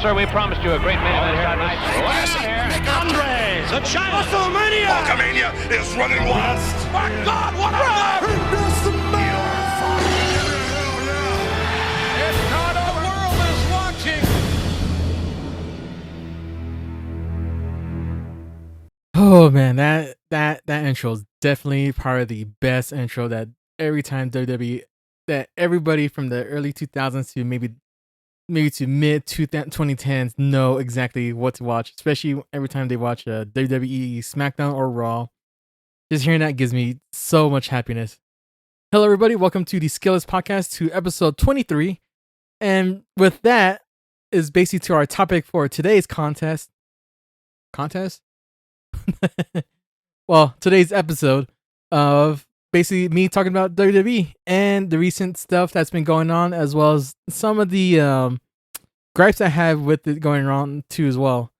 sir, we promised you a great main event here tonight. Andre, the China WrestleMania! Hulkamania is running wild. My God, what a run! If not, the world is watching. Oh man, that intro is definitely part of the best intro that every time WWE, that everybody from the early 2000s to maybe to mid 2010s know exactly what to watch, especially every time they watch a WWE SmackDown or Raw. Just hearing that gives me so much happiness. Hello everybody, welcome to the Skillless Podcast, to episode 23. And with that is basically to our topic for today's contest. Well, today's episode of basically me talking about WWE and the recent stuff that's been going on, as well as some of the gripes I have with it going on too as well.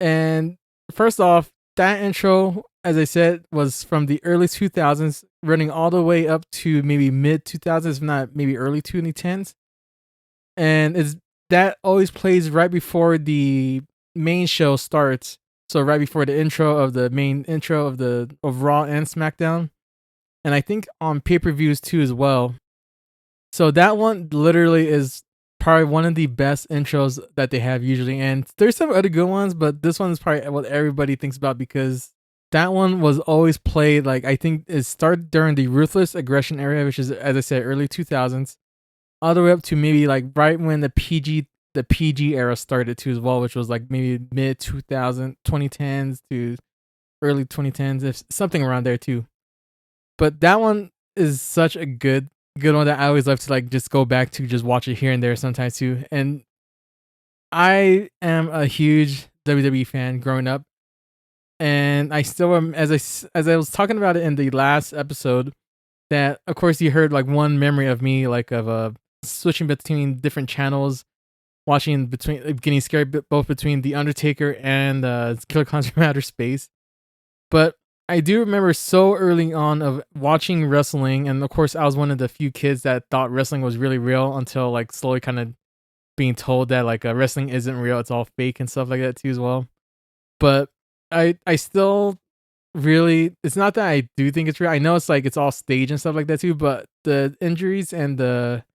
And first off, that intro, as I said, was from the early 2000s, running all the way up to maybe mid 2000s, if not maybe early 2010s. And that always plays right before the main show starts. So right before the intro of the main intro of Raw and SmackDown. And I think on pay-per-views too as well. So that one literally is probably one of the best intros that they have usually. And there's some other good ones, but this one is probably what everybody thinks about, because that one was always played, like, I think it started during the Ruthless Aggression era, which is, as I said, early 2000s, all the way up to maybe like right when the PG era started too as well, which was like maybe mid 2010s to early 2010s, if something around there too. But that one is such a good one that I always love to like just go back to, just watch it here and there sometimes too. And I am a huge WWE fan growing up, and I still am, as I was talking about it in the last episode, that of course you heard like one memory of me, like of switching between different channels, watching getting scared both between The Undertaker and Killer Clowns from Outer Space. But I do remember so early on of watching wrestling, and of course I was one of the few kids that thought wrestling was really real, until like slowly kind of being told that like wrestling isn't real, it's all fake and stuff like that too as well. But I still really, it's not that I do think it's real. I know it's like it's all staged and stuff like that too, but the injuries and the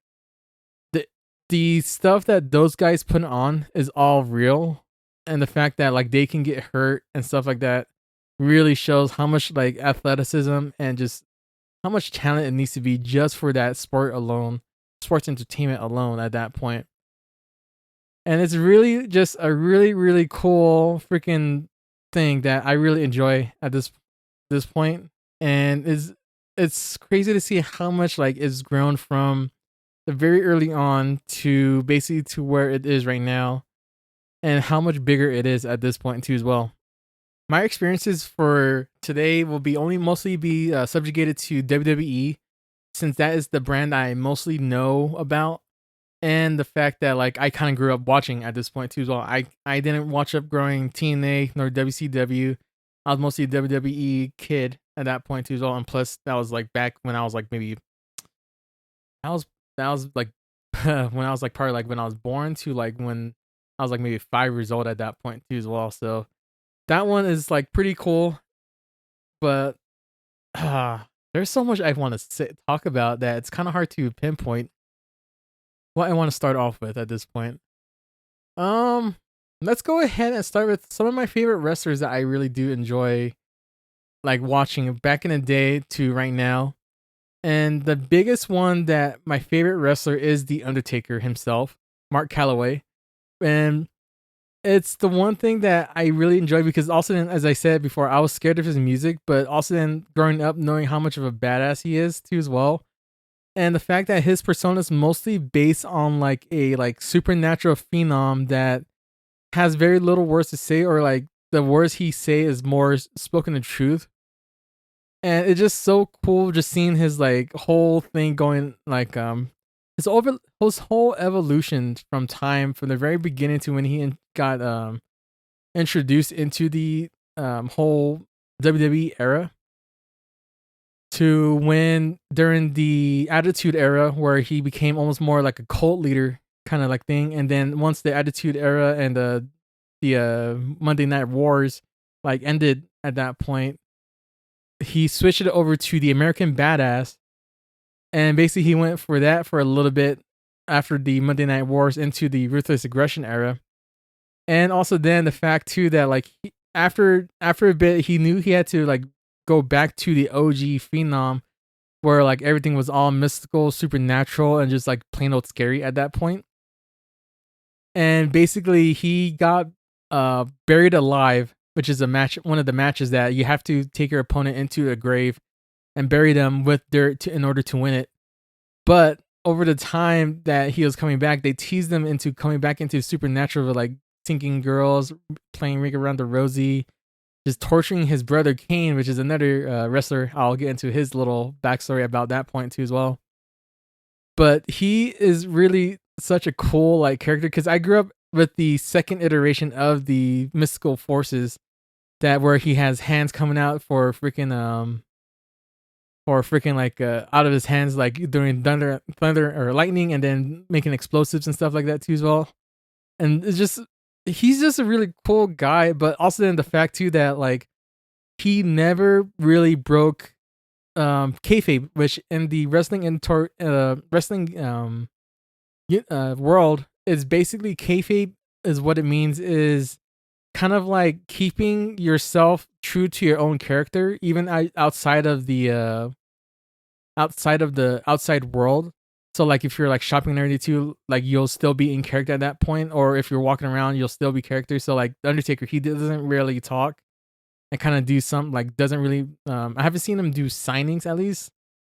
stuff that those guys put on is all real, and the fact that like they can get hurt and stuff like that really shows how much like athleticism and just how much talent it needs to be just for that sport alone, sports entertainment alone at that point. And it's really just a really, really cool freaking thing that I really enjoy at this point. And it's crazy to see how much like it's grown from the very early on to basically to where it is right now, and how much bigger it is at this point too as well. My experiences for today will be mostly subjugated to WWE, since that is the brand I mostly know about, and the fact that like I kind of grew up watching at this point too as well. I didn't watch up growing TNA nor WCW. I was mostly a WWE kid at that point too as well, and plus that was like back when I was like maybe that was like when I was like probably like when I was born to like when I was like maybe 5 years old at that point too as well. So that one is like pretty cool, but there's so much I want to talk about that it's kind of hard to pinpoint what I want to start off with at this point. Let's go ahead and start with some of my favorite wrestlers that I really do enjoy like watching back in the day to right now. And the biggest one that my favorite wrestler is The Undertaker himself, Mark Calaway. And it's the one thing that I really enjoy, because also then, as I said before, I was scared of his music, but also then growing up knowing how much of a badass he is too as well. And the fact that his persona is mostly based on like a like supernatural phenom that has very little words to say, or like the words he say is more spoken the truth. And it's just so cool just seeing his like whole thing going, like his whole evolution from the very beginning to when he got introduced into the whole WWE era, to when during the Attitude Era, where he became almost more like a cult leader kind of like thing. And then once the Attitude Era and the Monday Night Wars like ended at that point, he switched it over to the American Badass, and basically he went for that for a little bit after the Monday Night Wars into the Ruthless Aggression era. And also then the fact too that like after a bit he knew he had to like go back to the OG Phenom, where like everything was all mystical, supernatural, and just like plain old scary at that point. And basically he got buried alive, which is one of the matches that you have to take your opponent into a grave and bury them with dirt in order to win it. But over the time that he was coming back, they teased him into coming back into supernatural with like sinking girls, playing Ring Around the Rosie, just torturing his brother Kane, which is another wrestler. I'll get into his little backstory about that point too as well. But he is really such a cool like character, because I grew up with the second iteration of the mystical forces, that where he has hands coming out for freaking like out of his hands, like during thunder or lightning, and then making explosives and stuff like that too as well. And it's just, he's just a really cool guy. But also then the fact too that like he never really broke kayfabe, which in the wrestling world is basically kayfabe is what it means is kind of like keeping yourself true to your own character, even outside of the outside world. So like if you're like shopping and everything too, like you'll still be in character at that point, or if you're walking around, you'll still be character. So like the Undertaker, he doesn't really talk and kind of do some like doesn't really. I haven't seen him do signings at least,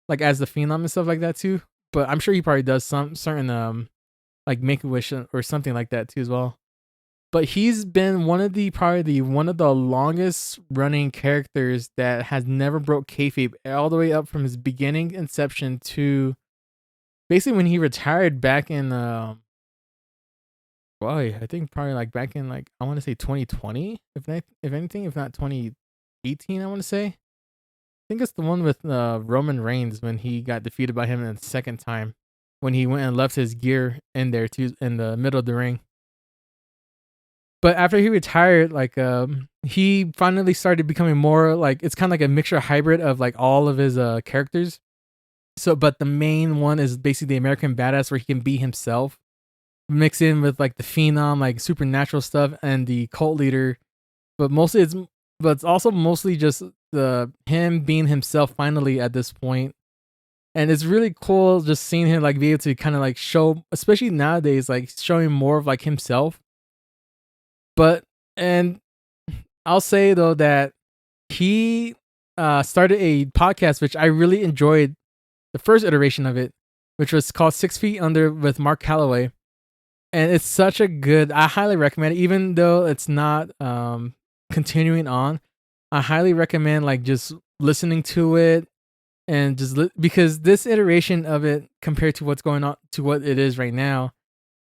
like as the Phenom and stuff like that too. But I'm sure he probably does some certain like Make-A-Wish or something like that too as well. But he's been one of the longest running characters that has never broke kayfabe, all the way up from his beginning inception to basically when he retired back in I think probably like back in like I want to say 2020, if anything, if not 2018, I want to say. I think it's the one with Roman Reigns when he got defeated by him in the second time, when he went and left his gear in there too in the middle of the ring. But after he retired, like he finally started becoming more like, it's kind of like a mixture hybrid of like all of his characters. So, but the main one is basically the American Badass, where he can be himself, mix in with like the Phenom, like supernatural stuff, and the cult leader. But it's also mostly just him being himself finally at this point. And it's really cool just seeing him like be able to kind of like show, especially nowadays, like showing more of like himself. But, and I'll say though that he started a podcast, which I really enjoyed the first iteration of it, which was called 6 Feet Under with Mark Calaway. And it's such a good, I highly recommend it, even though it's not continuing on. I highly recommend like just listening to it, and just because this iteration of it compared to what's going on to what it is right now,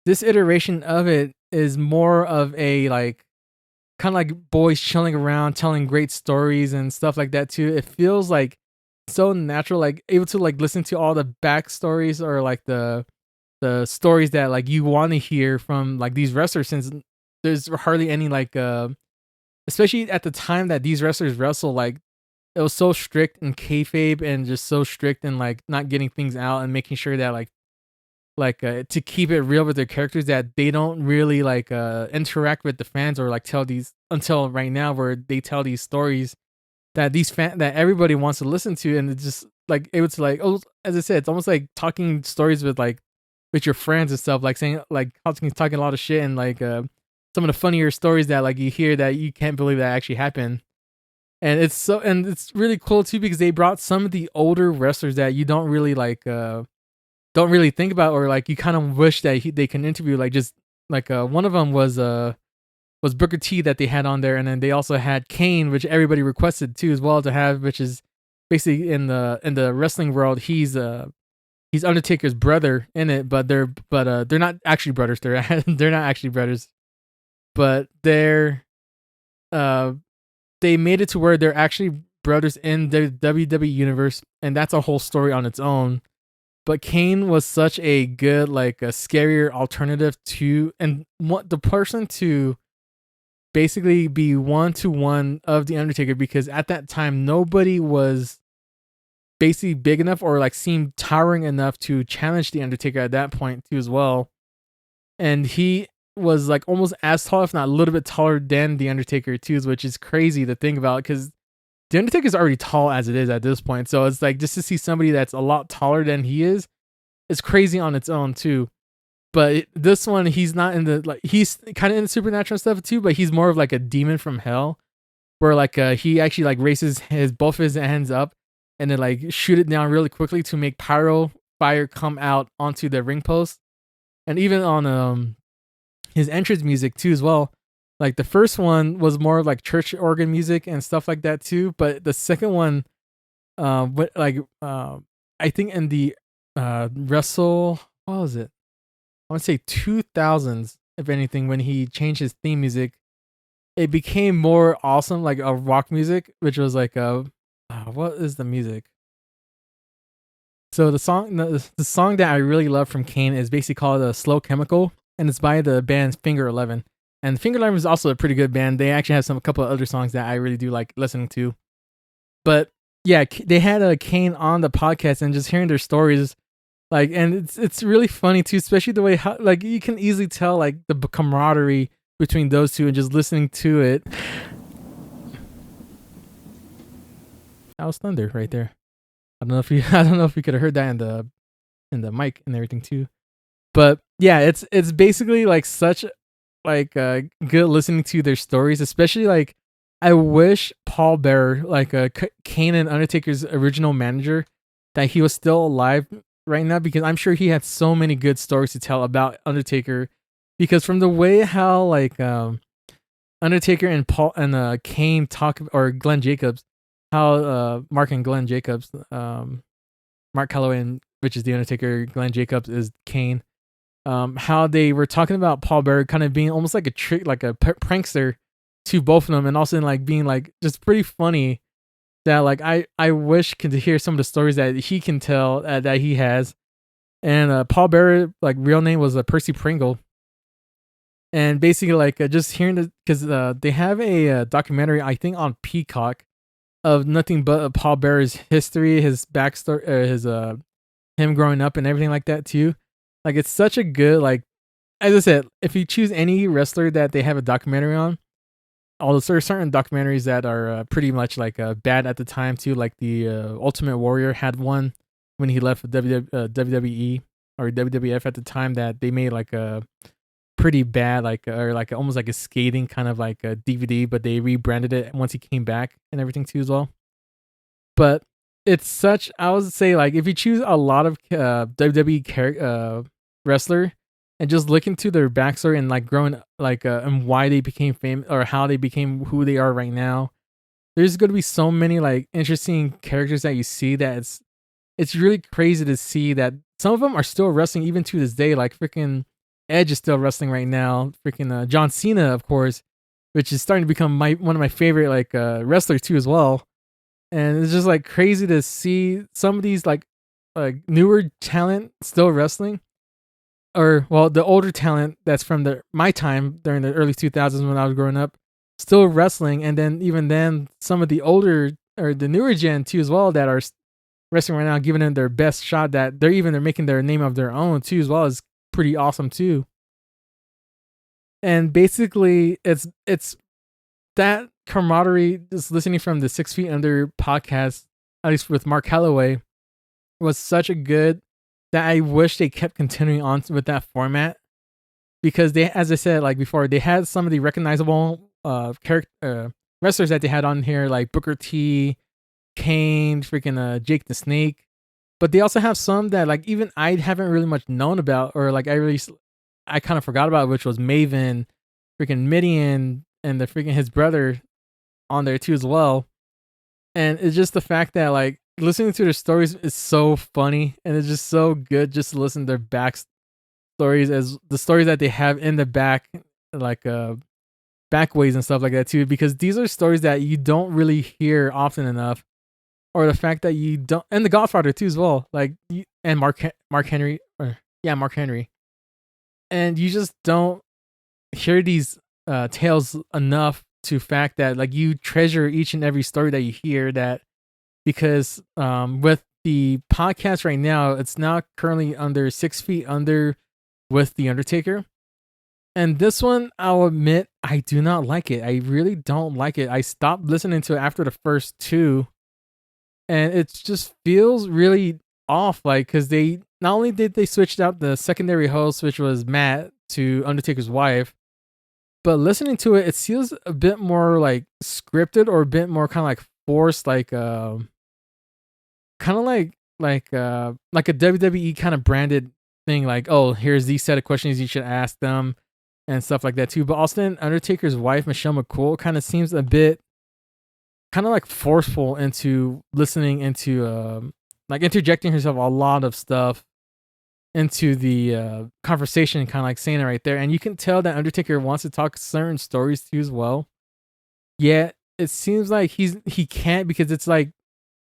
this iteration of it is more of a like kind of like boys chilling around telling great stories and stuff like that too. It feels like so natural, like able to like listen to all the backstories or like the stories that like you want to hear from like these wrestlers, since there's hardly any like especially at the time that these wrestlers wrestle, like it was so strict in kayfabe and just so strict in like not getting things out and making sure that like to keep it real with their characters, that they don't really like interact with the fans or like tell these, until right now where they tell these stories that that everybody wants to listen to. And it's just like able to like, oh, as I said, it's almost like talking stories with your friends and stuff, like saying like talking a lot of shit, and like some of the funnier stories that like you hear that you can't believe that actually happened. And it's really cool too, because they brought some of the older wrestlers that you don't really like don't really think about, or like you kind of wish that they can interview, like just like one of them was Booker T that they had on there, and then they also had Kane, which everybody requested too as well to have, which is basically in the wrestling world, he's Undertaker's brother in it, but they're not actually brothers. They're not actually brothers, but they made it to where they're actually brothers in the WWE universe, and that's a whole story on its own. but Kane was such a good, like a scarier alternative to, and what the person to basically be 1-to-1 of the Undertaker, because at that time nobody was basically big enough or like seemed towering enough to challenge the Undertaker at that point too as well. And he was like almost as tall, if not a little bit taller than the Undertaker too, which is crazy to think about because the Undertaker is already tall as it is at this point. So it's like just to see somebody that's a lot taller than he is crazy on its own too. But this one, he's not in the, like, he's kind of in the supernatural stuff too, but he's more of like a demon from hell, where like he actually like raises both his hands up and then like shoot it down really quickly to make pyro fire come out onto the ring post. And even on his entrance music too as well. Like the first one was more like church organ music and stuff like that too, but the second one, I think in the what was it? I want to say 2000s, if anything, when he changed his theme music, it became more awesome, like a rock music, which was like what is the music? So the song that I really love from Kane is basically called Slow Chemical, and it's by the band Finger 11. And Finger 11 is also a pretty good band. They actually have a couple of other songs that I really do like listening to. But yeah, they had a Kane on the podcast, and just hearing their stories, like, and it's really funny too, especially the way how, like, you can easily tell like the camaraderie between those two, and just listening to it. That was thunder right there. I don't know if you could have heard that in the mic and everything too. But yeah, it's basically like such like good listening to their stories, especially like I wish Paul Bearer, like Kane and Undertaker's original manager, that he was still alive right now, because I'm sure he had so many good stories to tell about Undertaker, because from the way how like Undertaker and Paul and Kane talk, or Glenn Jacobs, how Mark and Glenn Jacobs, Mark Calaway, which is the Undertaker, Glenn Jacobs is Kane, how they were talking about Paul Bearer kind of being almost like a trick, like a prankster to both of them, and also like being like just pretty funny. That like I wish to hear some of the stories that he can tell that he has. And Paul Bearer, like real name was Percy Pringle. And basically like just hearing because they have a documentary, I think on Peacock, of nothing but Paul Bearer's history, his backstory, his him growing up and everything like that too. Like it's such a good, like, as I said, if you choose any wrestler that they have a documentary on, although there are certain documentaries that are pretty much like bad at the time too, like the Ultimate Warrior had one when he left WWE or WWF at the time, that they made like a pretty bad, like, or like almost like a skating kind of like a DVD, but they rebranded it once he came back and everything too as well. But it's such, I would say, like if you choose a lot of WWE wrestler and just look into their backstory and like growing, like and why they became famous or how they became who they are right now, there's going to be so many like interesting characters that you see that it's really crazy to see that some of them are still wrestling even to this day. Like freaking Edge is still wrestling right now. Freaking John Cena, of course, which is starting to become one of my favorite like wrestlers too as well. And it's just like crazy to see some of these like newer talent still wrestling. Or, well, the older talent that's from my time during the early 2000s when I was growing up, still wrestling. And then even then, some of the older or the newer gen too as well that are wrestling right now, giving them their best shot, that they're making their name of their own too as well, is pretty awesome too. And basically, it's that camaraderie, just listening from the 6 Feet Under podcast, at least with Mark Calaway, was such a good, that I wish they kept continuing on with that format, because they, as I said like before, they had some of the recognizable character wrestlers that they had on here, like Booker T, Kane, freaking Jake the Snake, but they also have some that like even I haven't really much known about, or like I kind of forgot about, which was Maven, freaking Midian, and the freaking his brother on there too as well. And it's just the fact that like listening to their stories is so funny, and it's just so good just to listen to their back stories, as the stories that they have in the back, like backways and stuff like that too, because these are stories that you don't really hear often enough, or the fact that you don't, and the Godfather too as well, and Mark Henry, Mark Henry, and you just don't hear these tales enough to fact that like you treasure each and every story that you hear, that because with the podcast right now, it's now currently under 6 feet under with The Undertaker. And this one, I'll admit, I do not like it. I really don't like it. I stopped listening to it after the first two, and it just feels really off. Like, because they not only did they switched out the secondary host, which was Matt, to Undertaker's wife, but listening to it, it feels a bit more like scripted or a bit more kind of like forced, like kind of like a WWE kind of branded thing. Like, oh, here's these set of questions you should ask them and stuff like that too. But also Undertaker's wife, Michelle McCool, kind of seems a bit kind of like forceful into listening into like interjecting herself a lot of stuff into the conversation, kind of like saying it right there. And you can tell that Undertaker wants to talk certain stories too as well. Yet it seems like he can't, because it's like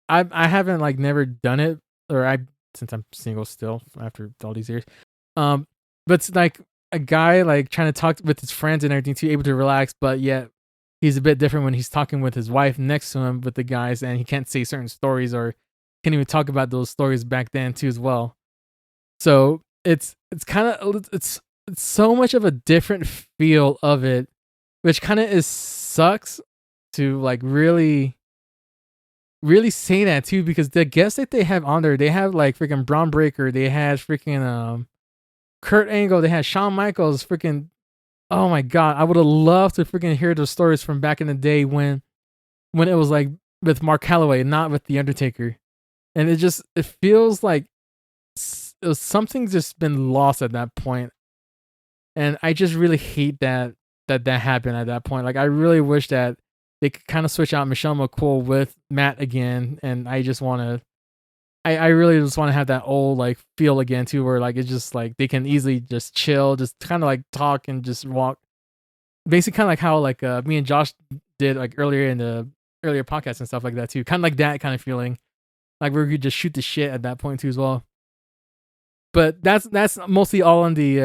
I haven't like never done it, or since I'm single still after all these years. But it's like a guy like trying to talk with his friends and everything to be able to relax, but yet he's a bit different when he's talking with his wife next to him with the guys, and he can't say certain stories or can't even talk about those stories back then too as well. So it's kind of it's so much of a different feel of it, which kind of sucks to like really say that too, because the guests that they have on there, they have like freaking Braun Breaker, they had freaking Kurt Angle, they had Shawn Michaels, freaking, oh my god, I would have loved to freaking hear those stories from back in the day when it was like with Mark Calaway, not with The Undertaker. And it feels like something's just been lost at that point. And I just really hate that happened at that point. Like, I really wish that they could kind of switch out Michelle McCool with Matt again. And I just want to, I really just want to have that old like feel again too, where like it's just like they can easily just chill, just kind of like talk and just walk. Basically, kind of like how like me and Josh did like earlier in the earlier podcasts and stuff like that too. Kind of like that kind of feeling, like we could just shoot the shit at that point too as well. But that's mostly all on the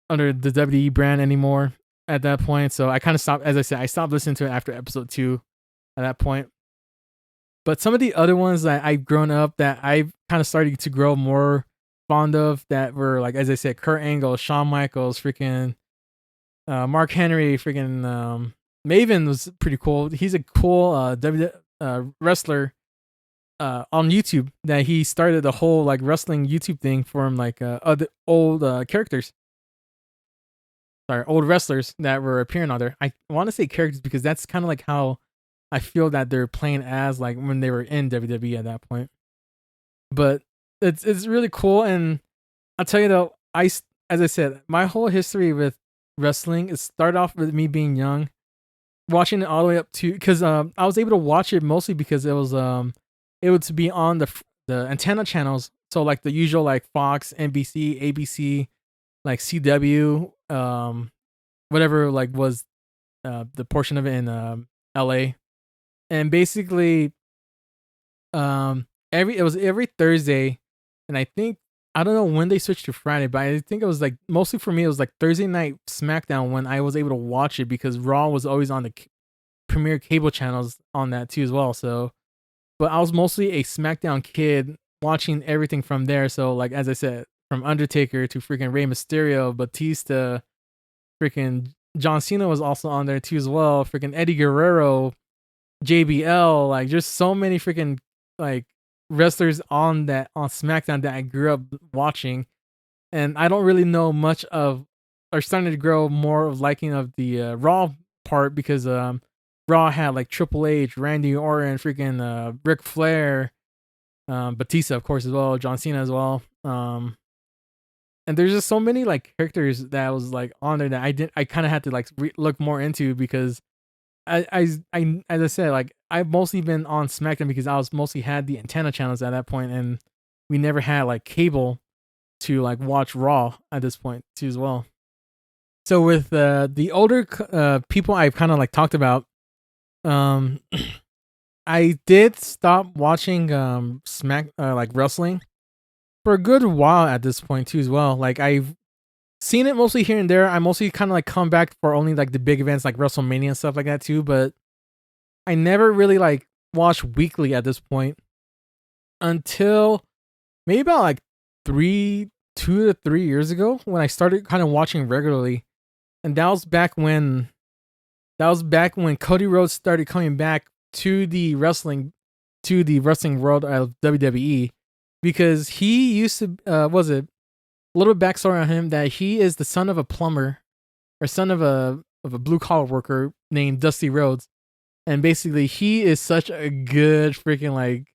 under the WWE brand anymore at that point. So I kind of stopped, as I said, I stopped listening to it after episode 2 at that point. But some of the other ones that I've grown up, that I've kind of started to grow more fond of, that were like, as I said, Kurt Angle, Shawn Michaels, freaking Mark Henry, freaking Maven was pretty cool. He's a cool wrestler on YouTube, that he started the whole like wrestling YouTube thing from like other old characters. Sorry, old wrestlers that were appearing on there. I want to say characters because that's kind of like how I feel that they're playing as like when they were in WWE at that point. But it's really cool, and I'll tell you though, as I said, my whole history with wrestling, it started off with me being young, watching it all the way up to, because I was able to watch it mostly because it was it would be on the antenna channels, so like the usual like Fox, NBC, ABC, like CW, whatever like was the portion of it in LA. And basically, it was every Thursday, and I think, I don't know when they switched to Friday, but I think it was like mostly for me it was like Thursday night SmackDown when I was able to watch it, because Raw was always on the premier cable channels on that too as well. So, but I was mostly a SmackDown kid watching everything from there. So like, as I said, from Undertaker to freaking Rey Mysterio, Batista, freaking John Cena was also on there too as well. Freaking Eddie Guerrero, JBL, like just so many freaking like wrestlers on SmackDown that I grew up watching. And I don't really know much of, or starting to grow more of liking of the Raw part, because Raw had like Triple H, Randy Orton, freaking Ric Flair, Batista of course as well, John Cena as well. And there's just so many like characters that was like on there that I kind of had to like look more into, because I as I said, like I've mostly been on SmackDown because I was mostly had the antenna channels at that point, and we never had like cable to like watch Raw at this point too as well. So with the older people I've kind of like talked about, I did stop watching like wrestling for a good while at this point too as well. Like I've seen it mostly here and there. I mostly kind of like come back for only like the big events like WrestleMania and stuff like that too, but I never really like watched weekly at this point until maybe about like 2 to 3 years ago when I started kind of watching regularly. And that was back when Cody Rhodes started coming back to the wrestling world of WWE, because he used to was it a little backstory on him that he is the son of a plumber, or son of a blue collar worker named Dusty Rhodes. And basically he is such a good freaking like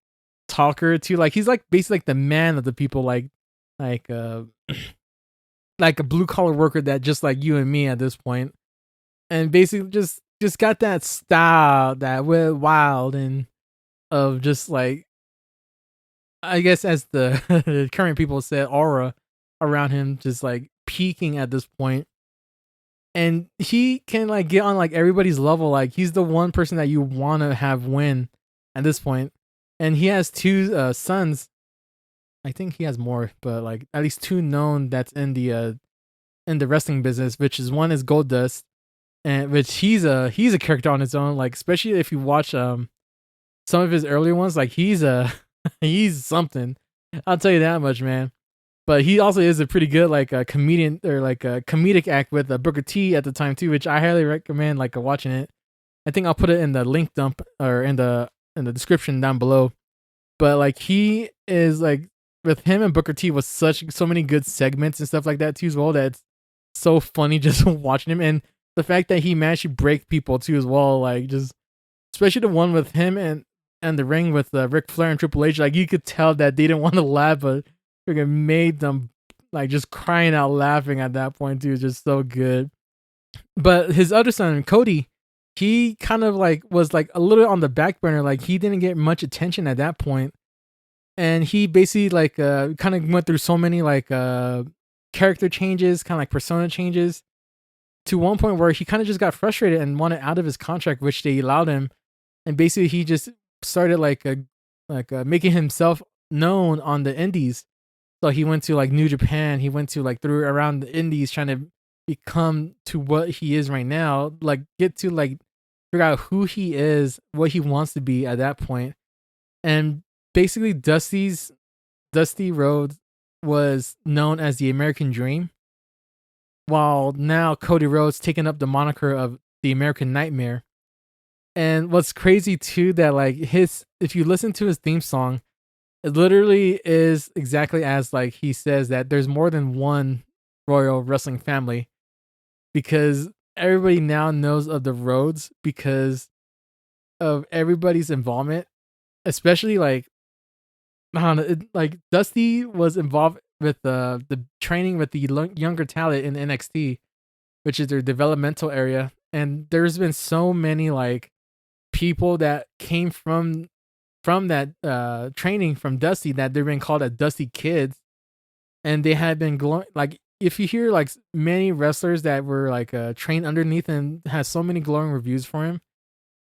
talker too. Like he's like basically like the man of the people, like like a blue collar worker that just like you and me at this point. And basically just got that style, that wild and of just like, I guess as the current people said, aura around him, just like peaking at this point. And he can like get on like everybody's level. Like he's the one person that you want to have win at this point. And he has two sons. I think he has more, but like at least two known that's in the wrestling business, which is one is Goldust, and which he's a character on his own. Like especially if you watch some of his earlier ones, like he's he's something. I'll tell you that much, man. But he also is a pretty good like a comedian, or like a comedic act with Booker T at the time too, which I highly recommend like watching it. I think I'll put it in the link dump or in the description down below. But like he is like, with him and Booker T was so many good segments and stuff like that too as well. That's so funny just watching him, and the fact that he managed to break people too as well. Like just especially the one with him and the ring with Ric Flair and Triple H. Like you could tell that they didn't want to laugh, but freaking made them like just crying out laughing at that point too. Just so good. But his other son, Cody, he kind of like was like a little on the back burner. Like he didn't get much attention at that point. And he basically like kind of went through so many like character changes, kind of like persona changes, to one point where he kind of just got frustrated and wanted out of his contract, which they allowed him. And basically he just started like making himself known on the indies. So he went to like New Japan. He went to like through around the indies, trying to become to what he is right now. Like get to like figure out who he is, what he wants to be at that point. And basically Dusty Rhodes was known as the American Dream, while now Cody Rhodes taking up the moniker of the American Nightmare. And what's crazy too, that like if you listen to his theme song, it literally is exactly as like he says that there's more than one Royal Wrestling family, because everybody now knows of the Rhodes because of everybody's involvement, especially like I don't know, like Dusty was involved with the training with the younger talent in NXT, which is their developmental area. And there's been so many like people that came from that training from Dusty that they've been called Dusty Kids, and they had been like, if you hear like many wrestlers that were like trained underneath and has so many glowing reviews for him,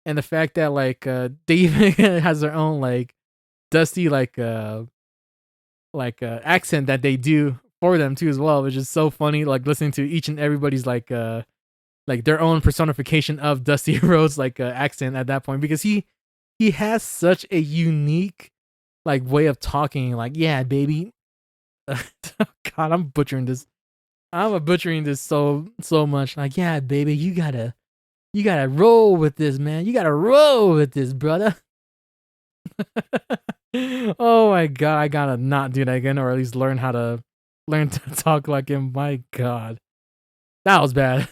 and the fact that like they even has their own like Dusty like accent that they do for them too as well, which is so funny. Like listening to each and everybody's like their own personification of Dusty Rhodes like accent at that point, because he has such a unique like way of talking. Like, yeah, baby. God, I'm butchering this. I'm butchering this so much. Like, yeah, baby, you gotta roll with this, man. You gotta roll with this, brother. Oh my god, I gotta not do that again, or at least learn to talk like him. My god, that was bad.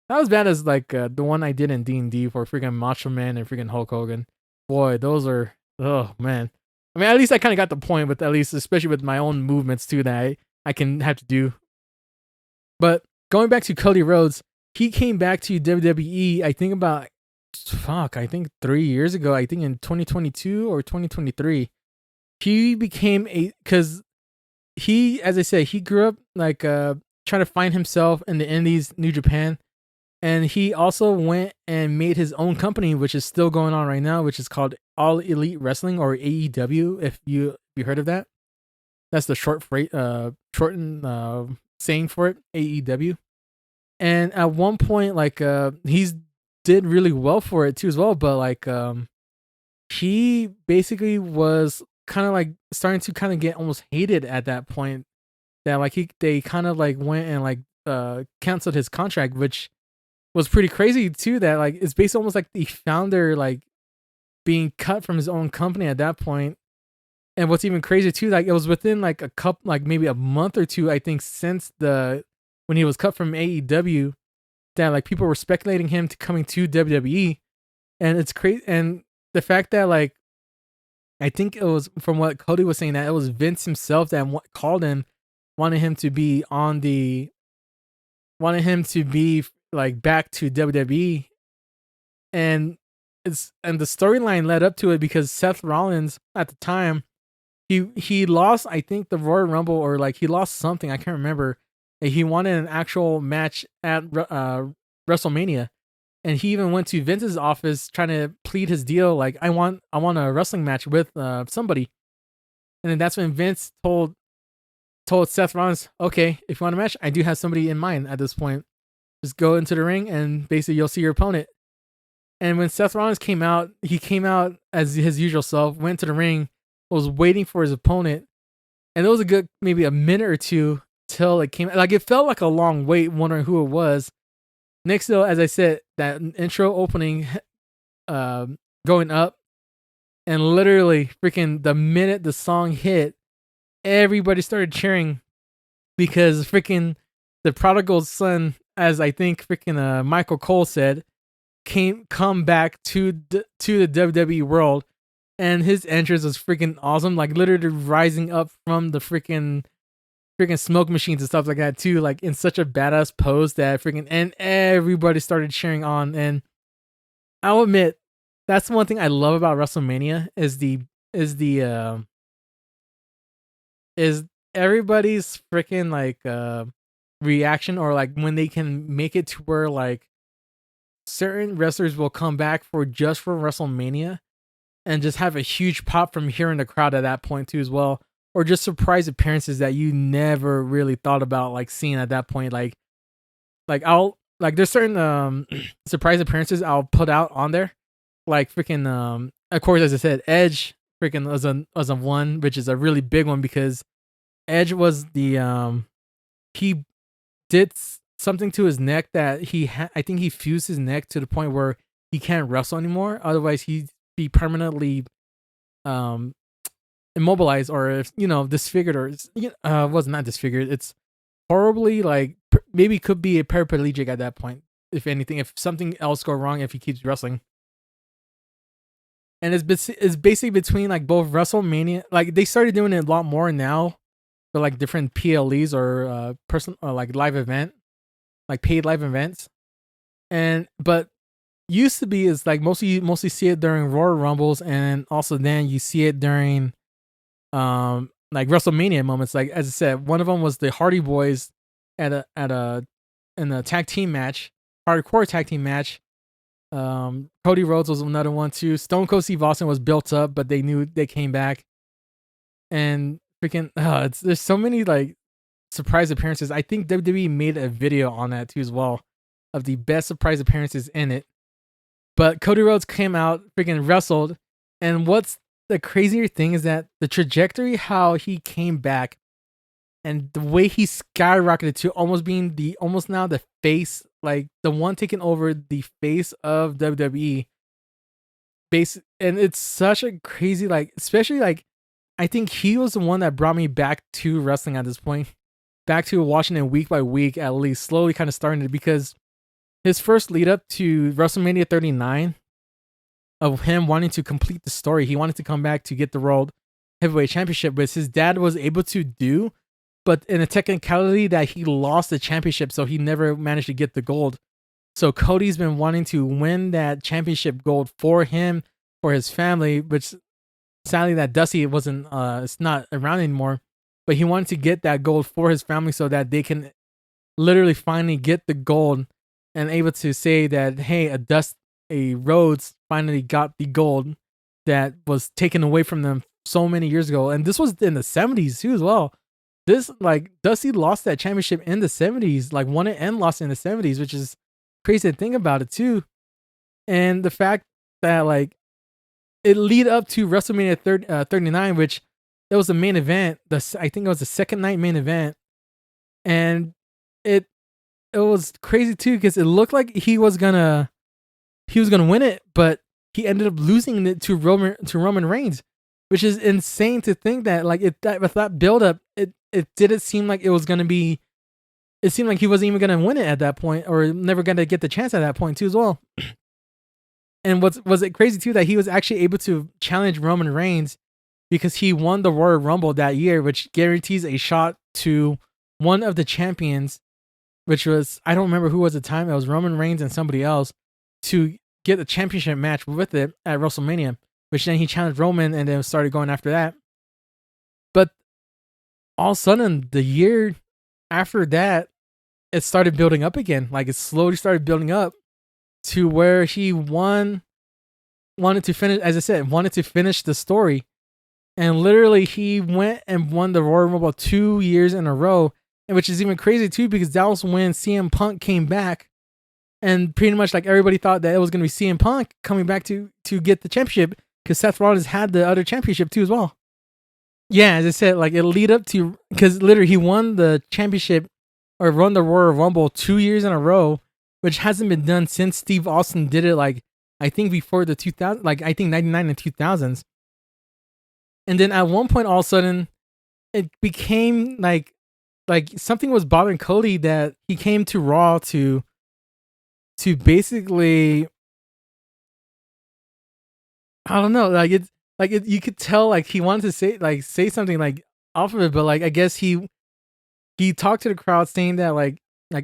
That was bad as like the one I did in D&D for freaking Macho Man and freaking Hulk Hogan. Boy, those are, oh man. I mean, at least I kind of got the point with, at least especially with my own movements too, that I can have to do. But going back to Cody Rhodes, he came back to WWE, I think about, I think 3 years ago, I think in 2022 or 2023. He became because he, as I said, he grew up like trying to find himself in the indies, New Japan. And he also went and made his own company, which is still going on right now, which is called All Elite Wrestling, or AEW. If you heard of that, that's the shortened saying for it, AEW. And at one point, like he's did really well for it too as well. But like he basically was kind of like starting to kind of get almost hated at that point. That like they kind of like went and like canceled his contract, which was pretty crazy too. That like it's basically almost like the founder like being cut from his own company at that point. And what's even crazier too, like it was within like a couple, like maybe a month or two, I think, since when he was cut from AEW, that like people were speculating him to coming to WWE. And it's crazy. And the fact that like I think it was, from what Cody was saying, that it was Vince himself that called him, wanted him to be like back to WWE. And the storyline led up to it because Seth Rollins at the time, he lost, I think, the Royal Rumble, or like he lost something, I can't remember. And he wanted an actual match at WrestleMania. And he even went to Vince's office trying to plead his deal, like I want a wrestling match with somebody. And then that's when Vince told Seth Rollins, okay, if you want a match, I do have somebody in mind at this point. Just go into the ring and basically you'll see your opponent. And when Seth Rollins came out, he came out as his usual self, went to the ring, was waiting for his opponent. And it was a good maybe a minute or two till it came. Like it felt like a long wait, wondering who it was. Next though, as I said, that intro opening going up, and literally freaking the minute the song hit, everybody started cheering because freaking the prodigal son, as I think freaking Michael Cole said, come back to the WWE world, and his entrance was freaking awesome. Like literally rising up from the freaking smoke machines and stuff like that too, like in such a badass pose that freaking, and everybody started cheering on. And I'll admit, that's one thing I love about WrestleMania is everybody's freaking like reaction, or like when they can make it to where like certain wrestlers will come back for WrestleMania and just have a huge pop from hearing the crowd at that point too as well. Or just surprise appearances that you never really thought about like seeing at that point. Like I'll like there's certain surprise appearances I'll put out on there. Like freaking of course, as I said, Edge freaking was a one, which is a really big one because Edge was the he did something to his neck that I think he fused his neck to the point where he can't wrestle anymore. Otherwise he'd be permanently immobilized, or if disfigured, or was not disfigured, it's horribly like maybe could be a paraplegic at that point, if anything, if something else go wrong, if he keeps wrestling. And it's basically between like both WrestleMania, like they started doing it a lot more now for like different PLEs or like live event, like paid live events. But used to be is like mostly see it during Royal Rumbles, and also then you see it during like WrestleMania moments. Like as I said, one of them was the Hardy Boys in a tag team match, hardcore tag team match. Cody Rhodes was another one too. Stone Cold Steve Austin was built up, but they knew they came back. And freaking there's so many like surprise appearances. I think WWE made a video on that too as well, of the best surprise appearances in it. But Cody Rhodes came out, freaking wrestled, and what's the crazier thing is that the trajectory, how he came back, and the way he skyrocketed to almost being almost now the face, like the one taking over the face of WWE. And it's such a crazy, like, especially like, I think he was the one that brought me back to wrestling at this point, back to watching it week by week, at least slowly kind of starting it, because his first lead up to WrestleMania 39, of him wanting to complete the story. He wanted to come back to get the World Heavyweight Championship, which his dad was able to do, but in a technicality that he lost the championship, so he never managed to get the gold. So Cody's been wanting to win that championship gold for him, for his family, which sadly that Dusty wasn't, it's not around anymore, but he wanted to get that gold for his family so that they can literally finally get the gold and able to say that, hey, a Rhodes finally got the gold that was taken away from them so many years ago. And this was in the 70s too as well. This, like, Dusty lost that championship in the 70s, like won it and lost it in the 70s, which is crazy to think about it too. And the fact that, like, it lead up to WrestleMania 39, which it was the main event. I think it was the second night main event. And it was crazy too, because it looked like he was gonna win it, but he ended up losing it to Roman Reigns, which is insane to think that, like, with that build up, it didn't seem like it was gonna be. It seemed like he wasn't even gonna win it at that point, or never gonna get the chance at that point too as well. And was it crazy too that he was actually able to challenge Roman Reigns because he won the Royal Rumble that year, which guarantees a shot to one of the champions, which was, I don't remember who was at the time. It was Roman Reigns and somebody else, to get a championship match with it at WrestleMania, which then he challenged Roman and then started going after that. But all of a sudden, the year after that, it started building up again. Like, it slowly started building up to where he wanted to finish, as I said, wanted to finish the story. And literally, he went and won the Royal Rumble 2 years in a row, and which is even crazy too, because that was when CM Punk came back, and pretty much like everybody thought that it was going to be CM Punk coming back to get the championship, because Seth Rollins had the other championship too as well. Yeah, as I said, like, it'll lead up to, because literally he won the championship or won the Royal Rumble 2 years in a row, which hasn't been done since Steve Austin did it, like, I think before the 2000, like, I think 99 and 2000s. And then at one point, all of a sudden, it became like something was bothering Cody, that he came to Raw to basically, I don't know, you could tell, like, he wanted to say something like off of it, but like, I guess he talked to the crowd saying that like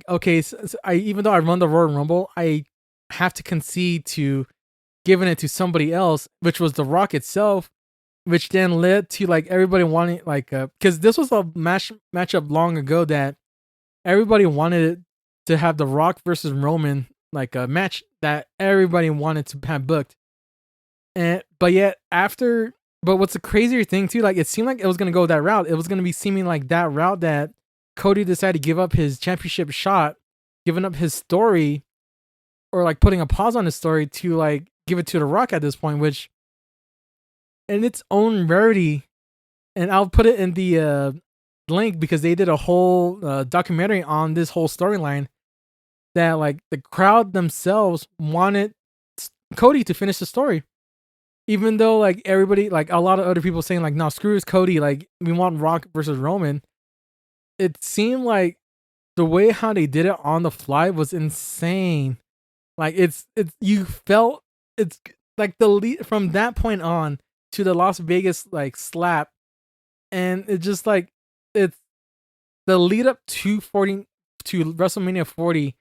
okay, so even though I run the Royal Rumble, I have to concede to giving it to somebody else, which was The Rock itself, which then led to like everybody wanting, like, because this was a matchup long ago that everybody wanted to have The Rock versus Roman, like a match that everybody wanted to have booked. But what's the crazier thing too, like, it seemed like it was gonna go that route. It was gonna be seeming like that route that Cody decided to give up his championship shot, giving up his story, or like putting a pause on his story to like give it to The Rock at this point, which in its own rarity, and I'll put it in the link, because they did a whole documentary on this whole storyline, that like the crowd themselves wanted Cody to finish the story. Even though like everybody, like a lot of other people saying like, no, screw this Cody, like we want Rock versus Roman. It seemed like the way how they did it on the fly was insane. Like you felt it's like the lead from that point on to the Las Vegas like slap, and it just like it's the lead up to WrestleMania 40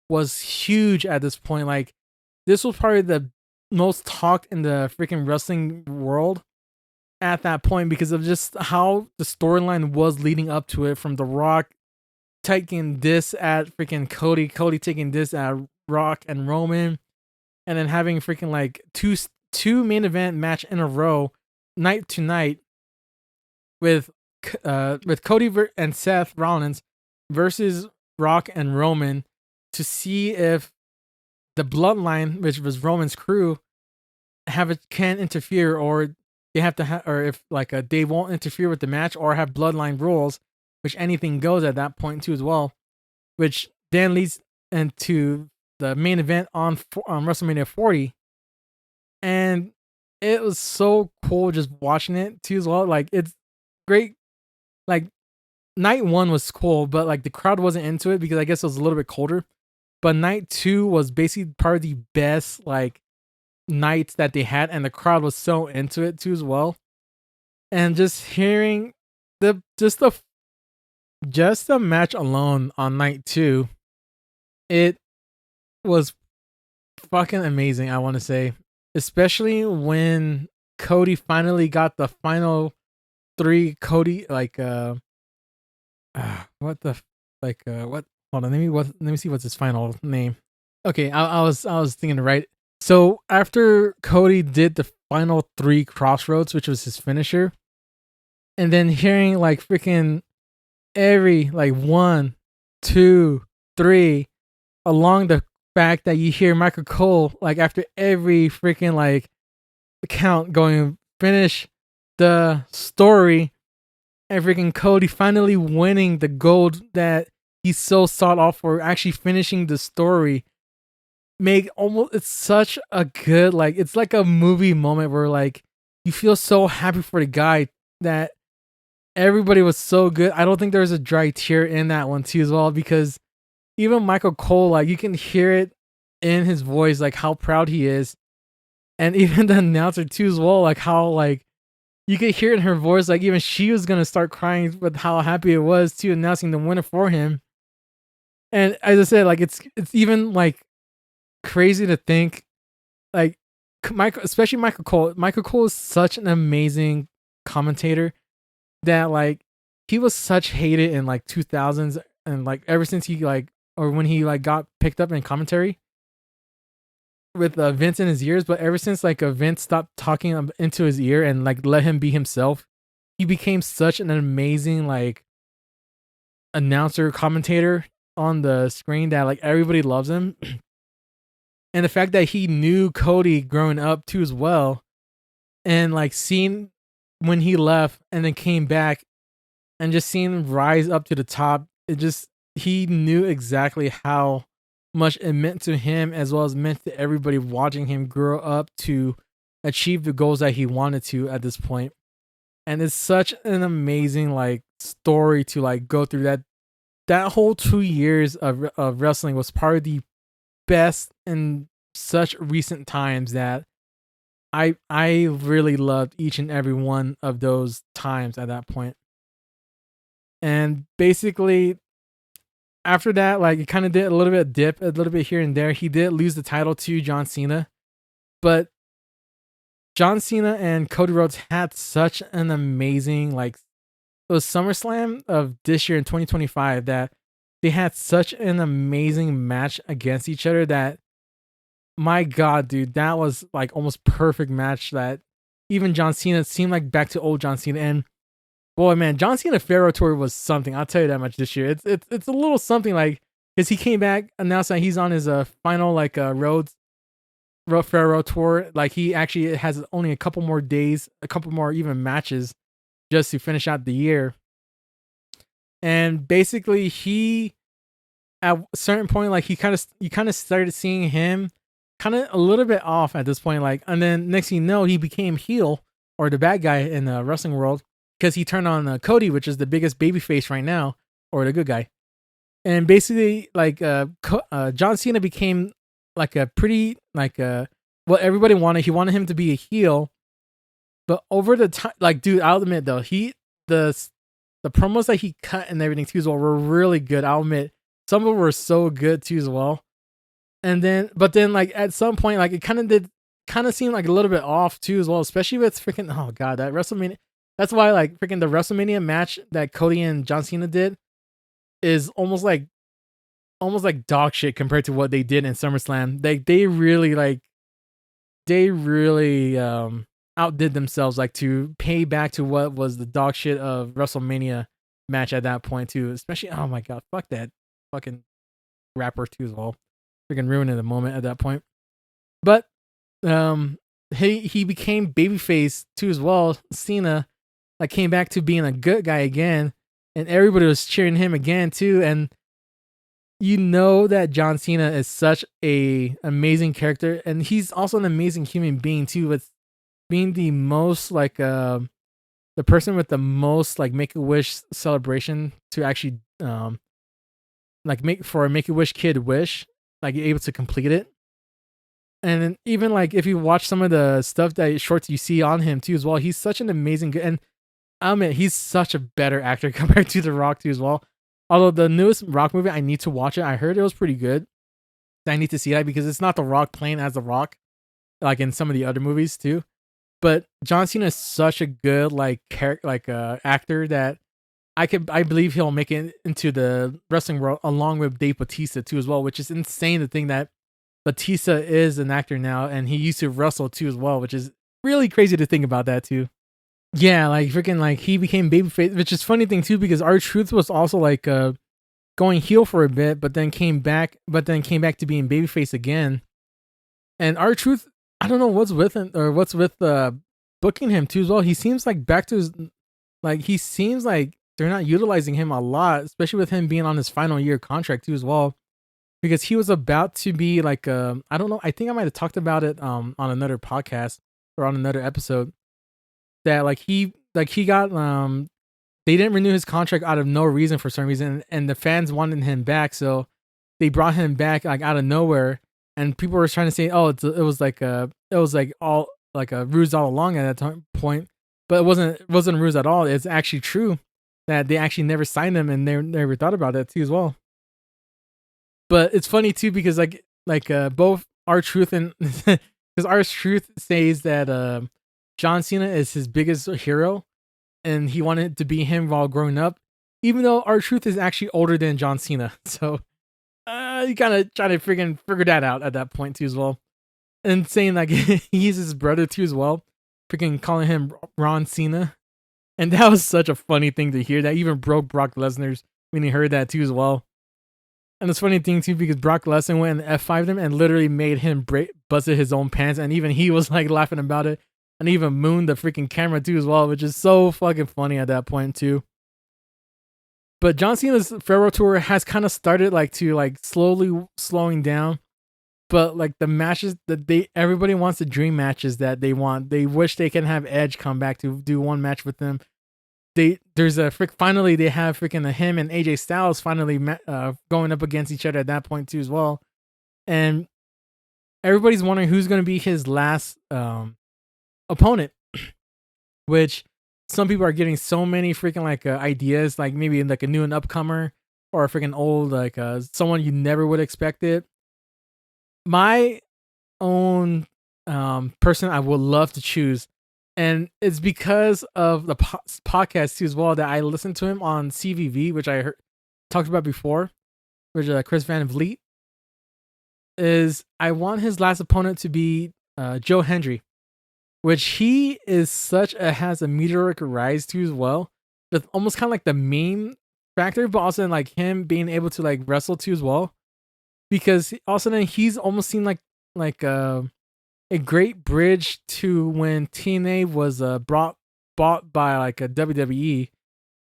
was huge at this point. Like, this was probably the most talked in the freaking wrestling world at that point, because of just how the storyline was leading up to it, from The Rock taking this at freaking Cody taking this at Rock and Roman, and then having freaking like two main event match in a row, night to night, with Cody and Seth Rollins versus Rock and Roman, to see if the Bloodline, which was Roman's crew, can interfere, or they have to or if like they won't interfere with the match, or have Bloodline rules, which anything goes at that point too as well, which then leads into the main event on WrestleMania 40. And it was so cool just watching it too as well. Like, it's great. Like, night one was cool, but like the crowd wasn't into it because I guess it was a little bit colder. But night two was basically part of the best like nights that they had, and the crowd was so into it too as well. And just hearing the match alone on night two, it was fucking amazing, I want to say. Especially when Cody finally got the final three. Cody, like, what? Hold on, let me see what's his final name. Okay, I was thinking right. So after Cody did the final 3 crossroads, which was his finisher, and then hearing like freaking every like 1, 2, 3 along the fact that you hear Michael Cole like after every freaking like count going finish the story, and freaking Cody finally winning the gold that he so sought off for, actually finishing the story, make almost, it's such a good, like, it's like a movie moment where like you feel so happy for the guy that everybody was so good. I don't think there's a dry tear in that one too as well, because even Michael Cole, like you can hear it in his voice, like how proud he is, and even the announcer too as well, like how like you could hear it in her voice, like even she was gonna start crying with how happy it was to announcing the winner for him. And as I said, like it's even like crazy to think, like Michael, especially Michael Cole. Michael Cole is such an amazing commentator that like he was such hated in like 2000s, and like ever since he like, or when he like got picked up in commentary with Vince in his ears, but ever since like Vince stopped talking into his ear and like let him be himself, he became such an amazing like announcer commentator on the screen that like everybody loves him. And the fact that he knew Cody growing up too as well, and like seeing when he left and then came back and just seeing him rise up to the top, it just, he knew exactly how much it meant to him as well as meant to everybody watching him grow up to achieve the goals that he wanted to at this point. And it's such an amazing like story to like go through that whole 2 years of wrestling was probably the best in such recent times that I really loved each and every one of those times at that point. And basically after that, like it kind of did a little bit dip, a little bit here and there. He did lose the title to John Cena, but John Cena and Cody Rhodes had such an amazing like, it was SummerSlam of this year in 2025 that they had such an amazing match against each other that, my God, dude, that was like almost perfect match that even John Cena seemed like back to old John Cena. And boy, man, John Cena Pharaoh Tour was something. I'll tell you that much this year. It's a little something, like, because he came back, announced that he's on his final like Road Pharaoh Tour. Like he actually has only a couple more days, a couple more even matches just to finish out the year. And basically he, at a certain point, like you kind of started seeing him kind of a little bit off at this point, like, and then next thing you know, he became heel, or the bad guy in the wrestling world, because he turned on Cody, which is the biggest babyface right now, or the good guy. And basically like John Cena became like a pretty like what everybody wanted. He wanted him to be a heel, but over the time, like, dude, I'll admit though, the promos that he cut and everything too as well were really good. I'll admit some of them were so good too as well. And then, but then, like at some point, like it kind of seemed like a little bit off too as well, especially with freaking, oh god, that WrestleMania. That's why like freaking the WrestleMania match that Cody and John Cena did is almost like dog shit compared to what they did in SummerSlam. They really outdid themselves, like to pay back to what was the dog shit of WrestleMania match at that point too. Especially, oh my god, fuck that fucking rapper too as well. Freaking ruining the moment at that point. But he became babyface too as well. Cena like came back to being a good guy again, and everybody was cheering him again too. And you know that John Cena is such a amazing character, and he's also an amazing human being too, with being the most like the person with the most like Make-A-Wish celebration to actually like make for a Make-A-Wish kid wish, like you're able to complete it. And then even like if you watch some of the stuff that shorts you see on him too as well, he's such an amazing and I admit he's such a better actor compared to The Rock too as well. Although the newest Rock movie, I need to watch it. I heard it was pretty good. I need to see that because it's not The Rock playing as The Rock, like in some of the other movies too. But John Cena is such a good like character, like actor that I believe he'll make it into the wrestling world along with Dave Bautista too as well, which is insane to think that Batista is an actor now, and he used to wrestle too as well, which is really crazy to think about that too. Yeah, like freaking like he became babyface, which is funny thing too because R-Truth was also like going heel for a bit, but then came back to being babyface again. And R-Truth, I don't know what's with him or what's with booking him too as well. He seems like back to his he seems like they're not utilizing him a lot, especially with him being on his final year contract too as well. Because he was about to be like I don't know, I think I might have talked about it on another podcast or on another episode that he got they didn't renew his contract out of no reason for some reason, and the fans wanted him back, so they brought him back like out of nowhere, and people were trying to say, oh, it was all like a ruse all along at that point, but it wasn't a ruse at all. It's actually true that they actually never signed him and they never thought about that too as well. But it's funny too because both R-Truth and because R-Truth says that John Cena is his biggest hero, and he wanted to be him while growing up, even though R-Truth is actually older than John Cena. So you kind of try to freaking figure that out at that point too as well, and saying like he's his brother too as well, freaking calling him Ron Cena, and that was such a funny thing to hear. That even broke Brock Lesnar's when he heard that too as well. And it's funny thing too because Brock Lesnar went and F5'd him and literally made him busted his own pants, and even he was like laughing about it, and even mooned the freaking camera too as well, which is so fucking funny at that point too. But John Cena's farewell tour has kind of started slowly slowing down, but like the matches that everybody wants, the dream matches that they want. They wish they can have Edge come back to do one match with them. Finally they have freaking him and AJ Styles finally going up against each other at that point too as well, and everybody's wondering who's going to be his last opponent, which some people are getting so many freaking ideas, like maybe like a new and upcomer or a freaking old someone you never would expect it. My own person I would love to choose. And it's because of the podcast too as well that I listened to him on CVV, which I talked about before, which Chris Van Vliet. Is I want his last opponent to be Joe Hendry, which he is has a meteoric rise to as well. With almost kind of like the meme factor, but also like him being able to like wrestle too as well. Because also then he's almost seen like a great bridge to when TNA was bought by like a WWE,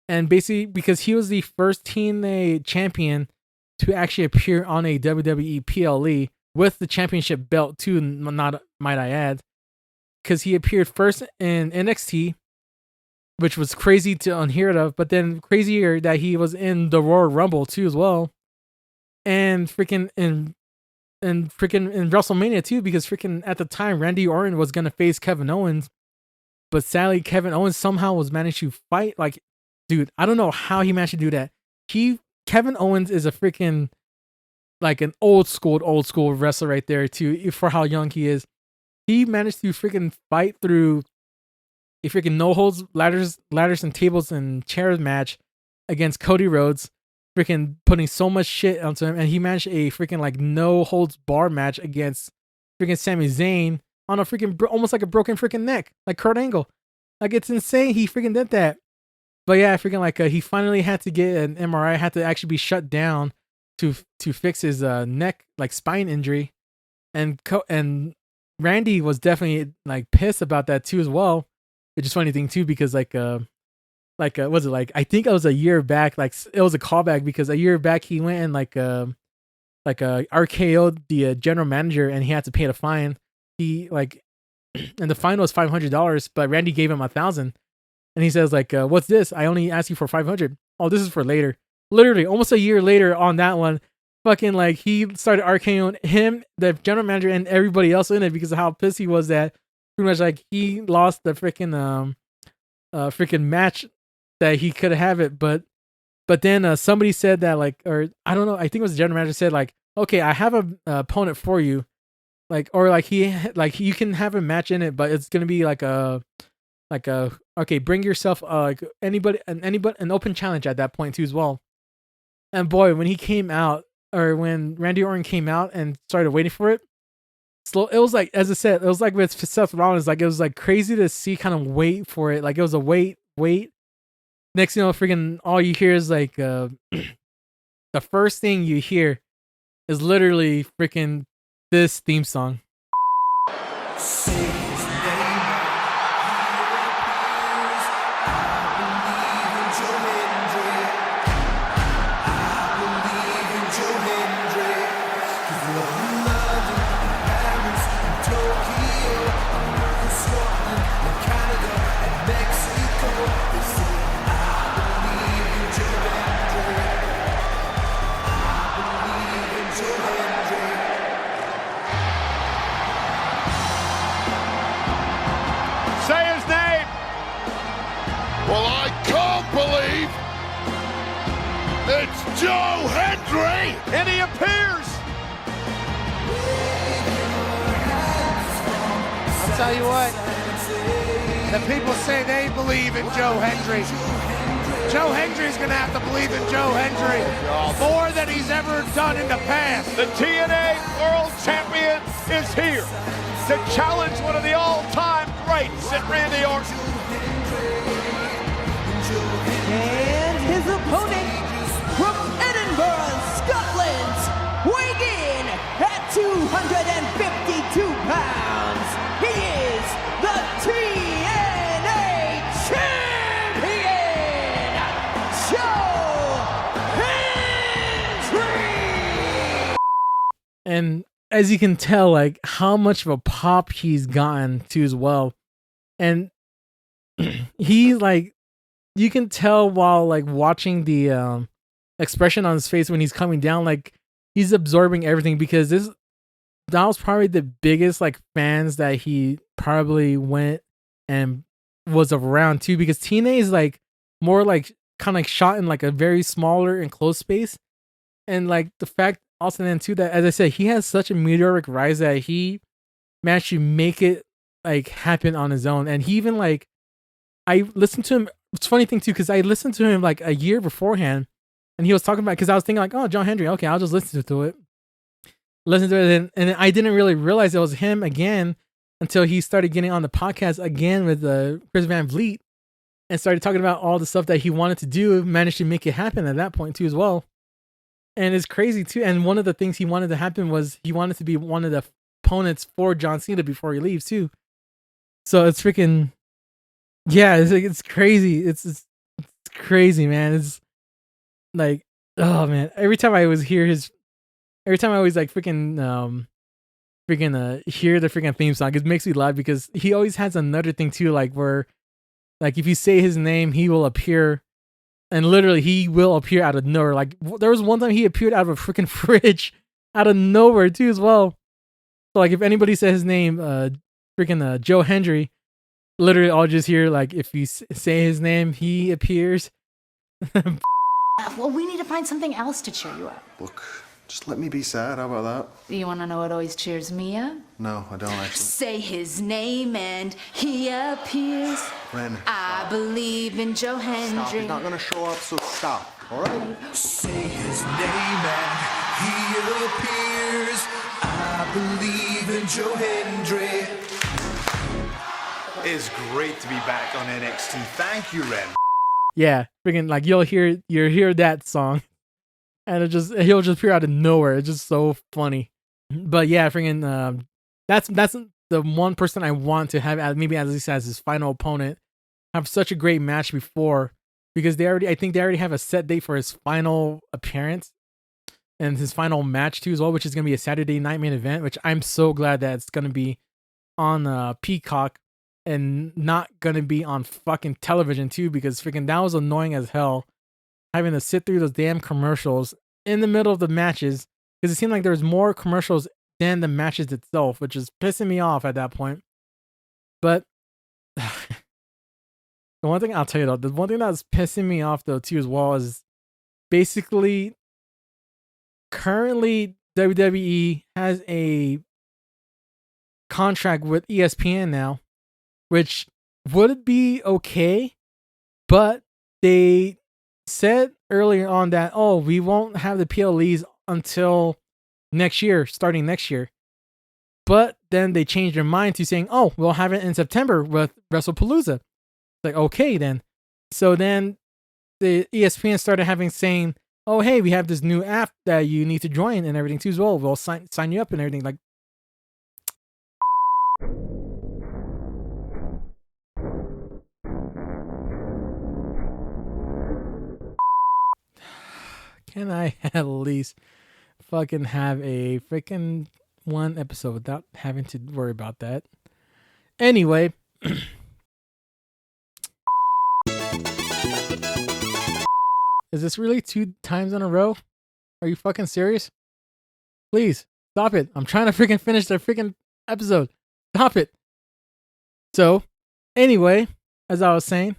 and basically because he was the first TNA champion to actually appear on a WWE PLE with the championship belt too, not might I add, because he appeared first in NXT, which was crazy to unheard of, but then crazier that he was in the Royal Rumble too as well, and freaking in WrestleMania too, because freaking at the time Randy Orton was gonna face Kevin Owens, but sadly Kevin Owens somehow was managed to fight. Like, dude, I don't know how he managed to do that. Kevin Owens is a freaking like an old school wrestler right there too, for how young he is. He managed to freaking fight through a freaking no holds ladders and tables and chairs match against Cody Rhodes, freaking putting so much shit onto him, and he managed a freaking like no holds bar match against freaking Sami Zayn on a freaking almost like a broken freaking neck, like Kurt Angle. Like, it's insane he freaking did that. But yeah, freaking like he finally had to get an MRI, had to actually be shut down to fix his neck like spine injury, and Randy was definitely like pissed about that too as well, which is funny thing too because was it like I think it was a year back, like it was a callback because a year back he went and RKO'd the general manager and he had to pay the fine. He and the fine was $500, but Randy gave him $1,000, and he says like, "What's this? I only asked you for $500. Oh, this is for later." Literally, almost a year later on that one, fucking like he started RKO'ing him, the general manager, and everybody else in it because of how pissed he was that pretty much like he lost the freaking freaking match that he could have it, but then somebody said that like, or I don't know, I think it was the general manager said like, okay, I have a opponent for you, like, or like you can have a match in it, but it's gonna be like a okay, bring yourself like an open challenge at that point too as well. And boy, when he came out, when Randy Orton came out and started waiting for it, it was like, as I said, it was like with Seth Rollins, like it was like crazy to see, kind of wait for it. Like it was a wait. Next thing you know, freaking all you hear is like the first thing you hear is literally freaking this theme song. Say his name. Well, I can't believe it's Joe Hendry! And he appears. I'll tell you what, the people say they believe in Joe Hendry. Joe Hendry's gonna have to believe in Joe Hendry more than he's ever done in the past. The TNA World Champion is here to challenge one of the all-time greats in Randy Orton. And his opponent from Edinburgh, Scotland, weighing in at 252 pounds, he is the TNA Champion, Joe Hendry! And as you can tell, like how much of a pop he's gotten too as well. And he like, you can tell while like watching the expression on his face when he's coming down, like he's absorbing everything, because that was probably the biggest like fans that he probably went and was around too, because TNA is like more like kind of like shot in like a very smaller enclosed space. And like the fact also then too that, as I said, he has such a meteoric rise that he managed to make it like happen on his own. And he even like, I listened to him. It's a funny thing too, because I listened to him like a year beforehand, and he was talking about, because I was thinking like, oh, John Hendry, okay, I'll just listen to it. And I didn't really realize it was him again until he started getting on the podcast again with Chris Van Vliet and started talking about all the stuff that he wanted to do, managed to make it happen at that point too as well. And it's crazy too. And one of the things he wanted to happen was he wanted to be one of the opponents for John Cena before he leaves too. So it's freaking, yeah, it's crazy. It's crazy, man. It's like, oh man, every time I always like freaking hear the freaking theme song, it makes me laugh, because he always has another thing too, like where like if you say his name, he will appear, and literally he will appear out of nowhere. Like there was one time he appeared out of a freaking fridge out of nowhere too as well. So like if anybody says his name, Joe Hendry, literally I'll just hear like if you say his name, he appears. Well, we need to find something else to cheer you up. Look, just let me be sad. How about that? You want to know what always cheers me up? No, I don't actually. Say his name and he appears. Ren, I stop. believe in Joe Stop. Hendry. He's not gonna show up, so stop. All right? Say his name and he appears. I believe in Joe Hendry. It's great to be back on NXT. Thank you, Ren. Yeah, freaking like you'll hear that song, and he'll just appear out of nowhere. It's just so funny. But yeah, freaking that's the one person I want to have maybe at least as his final opponent. Have such a great match before, because I think they already have a set date for his final appearance and his final match too as well, which is gonna be a Saturday night main event. Which I'm so glad that it's gonna be on Peacock and not gonna be on fucking television too, because freaking that was annoying as hell, having to sit through those damn commercials in the middle of the matches, because it seemed like there was more commercials than the matches itself, which is pissing me off at that point. But the one thing I'll tell you though, the one thing that's pissing me off though too as well is basically currently WWE has a contract with ESPN now, which would be okay, but they said earlier on that, oh, we won't have the PLEs until next year, starting next year. But then they changed their mind to saying, oh, we'll have it in September with WrestlePalooza. It's like, okay, then. So then the ESPN started saying, oh, hey, we have this new app that you need to join and everything too as well. We'll sign you up and everything. Like, can I at least fucking have a freaking one episode without having to worry about that? Anyway. Is this really 2 times in a row? Are you fucking serious? Please, stop it. I'm trying to freaking finish the freaking episode. Stop it. So, anyway, as I was saying,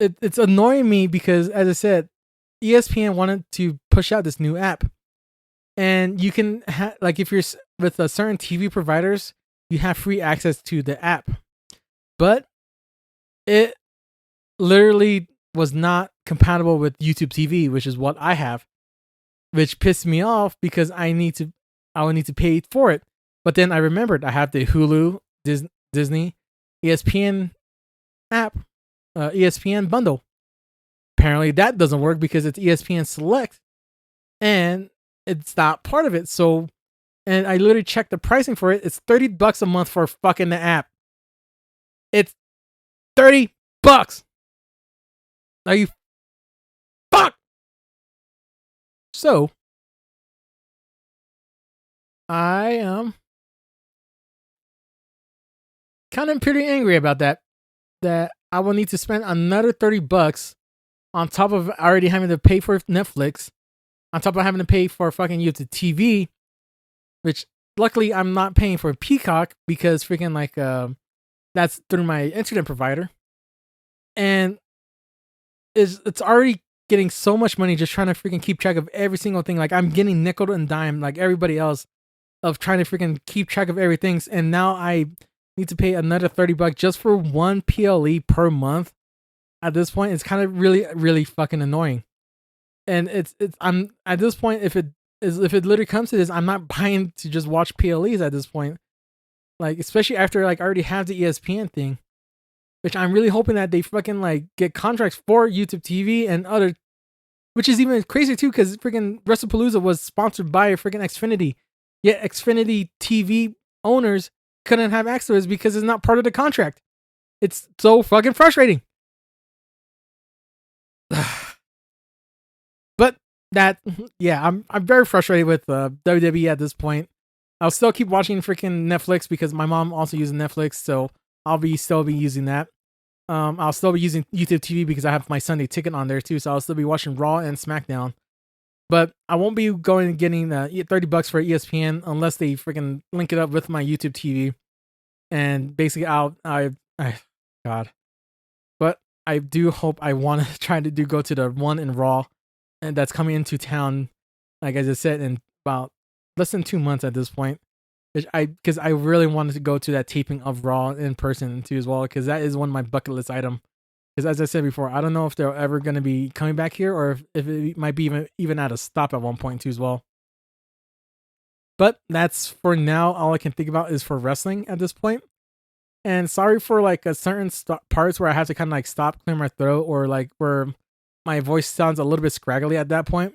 it's annoying me because, as I said, ESPN wanted to push out this new app. And you can, like, if you're with certain TV providers, you have free access to the app. But it literally was not compatible with YouTube TV, which is what I have, which pissed me off because I would need to pay for it. But then I remembered I have the Hulu, Disney, ESPN app, ESPN bundle. Apparently that doesn't work because it's ESPN Select and it's not part of it. So, and I literally checked the pricing for it. It's $30 a month for fucking the app. It's $30. Are you fuck? So I am kind of pretty angry about that. That I will need to spend another $30 on top of already having to pay for Netflix, on top of having to pay for fucking YouTube TV, which luckily I'm not paying for Peacock because freaking like that's through my internet provider, and it's already getting so much money just trying to freaking keep track of every single thing. Like I'm getting nickel and dime like everybody else of trying to freaking keep track of everything, and now I need to pay another $30 just for one PLE per month. At this point, it's kind of really fucking annoying. And I'm at this point, if it literally comes to this, I'm not buying to just watch PLEs at this point. Like, especially after like I already have the ESPN thing, which I'm really hoping that they fucking like get contracts for YouTube TV and other, which is even crazier too, because freaking WrestlePalooza was sponsored by freaking Xfinity, yet Xfinity TV owners couldn't have access to it because it's not part of the contract. It's so fucking frustrating. But that, yeah, I'm very frustrated with WWE at this point. I'll still keep watching freaking Netflix because my mom also uses Netflix, so I'll still be using that. I'll still be using YouTube TV because I have my Sunday ticket on there too, so I'll still be watching Raw and SmackDown. But I won't be going and getting $30 for ESPN unless they freaking link it up with my YouTube TV. And basically, God. But I do hope I want to try to go to the one in Raw, and that's coming into town, like I just said, in about less than 2 months at this point. Because I really wanted to go to that taping of Raw in person too as well, because that is one of my bucket list item. Because as I said before, I don't know if they're ever going to be coming back here or if it might be even at a stop at one point too as well. But that's for now. All I can think about is for wrestling at this point. And sorry for like a certain parts where I have to kind of like stop, clear my throat, or like where my voice sounds a little bit scraggly at that point.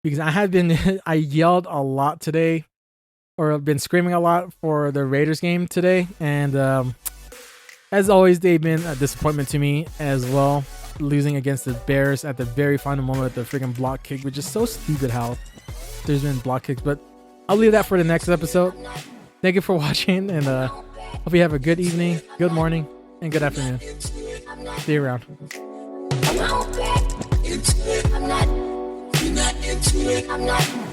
Because I yelled a lot today, or been screaming a lot for the Raiders game today. And as always, they've been a disappointment to me as well. Losing against the Bears at the very final moment with the freaking block kick, which is so stupid how there's been block kicks. But I'll leave that for the next episode. Thank you for watching, and hope you have a good evening, good morning, and good afternoon. See you around. I'm not